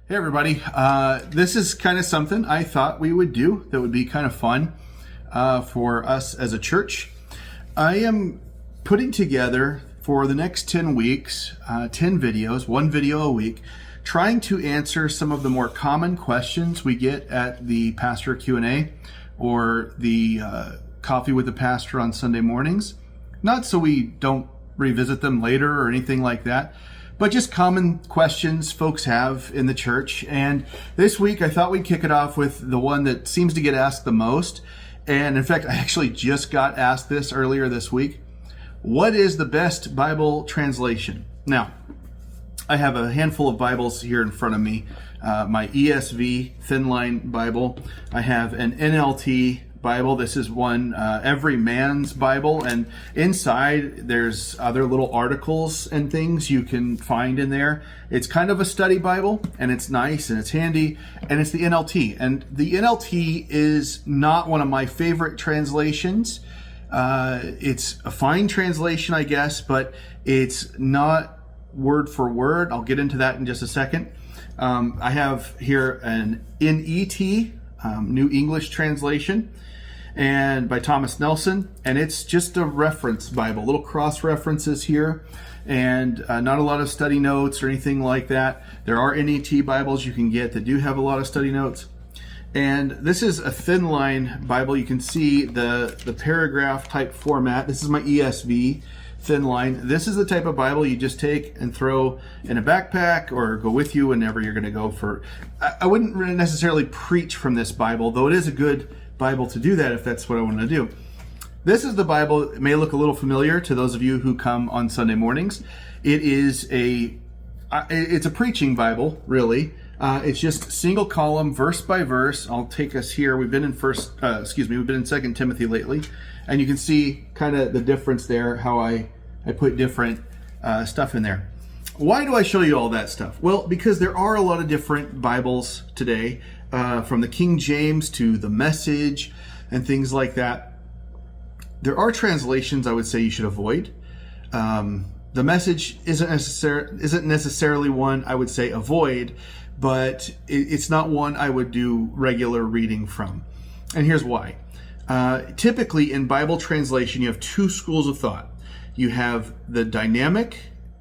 Hey everybody, this is kind of something I thought we would do that would be kind of fun for us as a church. I am putting together for the next 10 weeks, 10 videos, one video a week, trying to answer some of the more common questions we get at the Pastor Q&A or the Coffee with the Pastor on Sunday mornings. Not so we don't revisit them later or anything like that, but just common questions folks have in the church. And this week I thought we'd kick it off with the one that seems to get asked the most. And in fact, I actually just got asked this earlier this week. What is the best Bible translation? Now, I have a handful of Bibles here in front of me. My ESV Thin Line Bible. I have an NLT Bible. This is one Every Man's Bible, and inside there's other little articles and things you can find in there. It's kind of a study Bible, and it's nice and it's handy, and it's the NLT. And the NLT is not one of my favorite translations. It's a fine translation, I guess, but it's not word for word. I'll get into that in just a second. I have here an NET, New English Translation, and by Thomas Nelson, and it's just a reference Bible, little cross references here, and not a lot of study notes or anything like that. There are NET Bibles you can get that do have a lot of study notes, and this is a thin line Bible. You can see the paragraph type format. This is my ESV Thin Line. This is the type of Bible you just take and throw in a backpack or go with you whenever you're going to go for. I wouldn't really necessarily preach from this Bible, though it is a good Bible to do that if that's what I want to do. This is the Bible. It may look a little familiar to those of you who come on Sunday mornings. it's a preaching Bible, really. It's just single column, verse by verse. I'll take us here. We've been in we've been in 2 Timothy lately, and you can see kind of the difference there, how I put different stuff in there. Why do I show you all that stuff? Well, because there are a lot of different Bibles today, from the King James to the Message and things like that. There are translations I would say you should avoid. The Message isn't necessarily one I would say avoid, but it's not one I would do regular reading from. And here's why. Typically in Bible translation, you have two schools of thought. You have the dynamic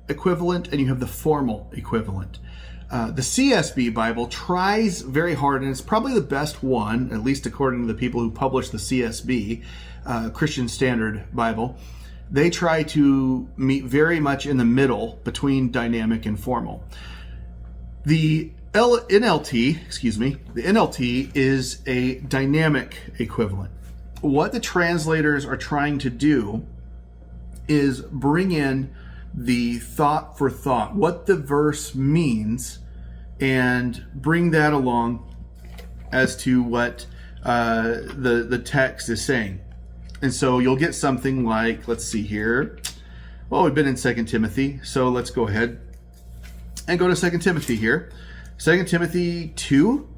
equivalent and you have the formal equivalent. The CSB Bible tries very hard, and it's probably the best one, at least according to the people who publish the CSB, Christian Standard Bible. They try to meet very much in the middle between dynamic and formal. The NLT is a dynamic equivalent. What the translators are trying to do is bring in the thought for thought, what the verse means, and bring that along as to what the text is saying. And so you'll get something like, let's see here. Well, we've been in 2 Timothy, so let's go ahead and go to 2 Timothy here. 2 Timothy 2,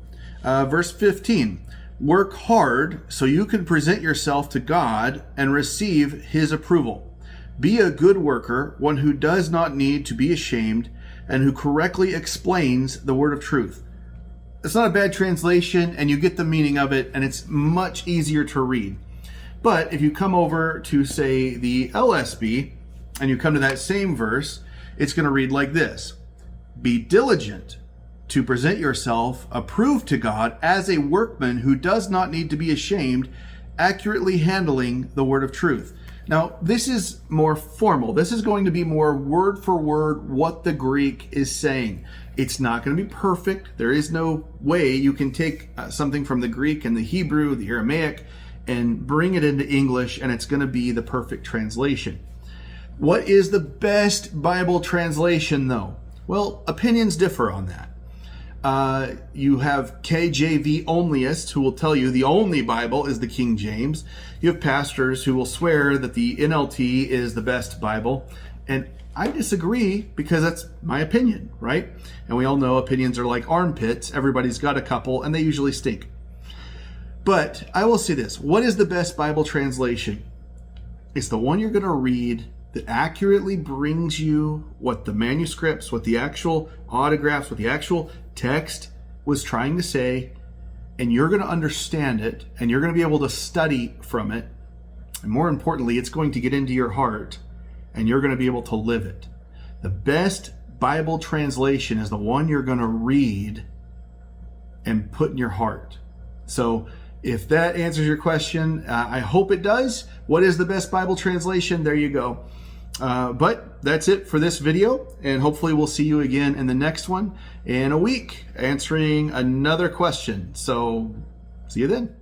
verse 15. Work hard so you can present yourself to God and receive His approval. Be a good worker, one who does not need to be ashamed, and who correctly explains the word of truth. It's not a bad translation, and you get the meaning of it, and it's much easier to read. But if you come over to, say, the LSB, and you come to that same verse, it's going to read like this. Be diligent to present yourself approved to God as a workman who does not need to be ashamed, accurately handling the word of truth. Now, this is more formal. This is going to be more word for word what the Greek is saying. It's not going to be perfect. There is no way you can take something from the Greek and the Hebrew, the Aramaic, and bring it into English, and it's going to be the perfect translation. What is the best Bible translation, though? Well, opinions differ on that. You have KJV onlyists who will tell you the only Bible is the King James. You have pastors who will swear that the NLT is the best Bible. And I disagree because that's my opinion, right? And we all know opinions are like armpits. Everybody's got a couple and they usually stink. But I will say this. What is the best Bible translation? It's the one you're going to read that accurately brings you what the manuscripts, what the actual autographs, what the actual text was trying to say, and you're going to understand it, and you're going to be able to study from it, and more importantly, it's going to get into your heart, and you're going to be able to live it. The best Bible translation is the one you're going to read and put in your heart. So if that answers your question, I hope it does. What is the best Bible translation? There you go. But that's it for this video, and hopefully we'll see you again in the next one in a week answering another question. So see you then.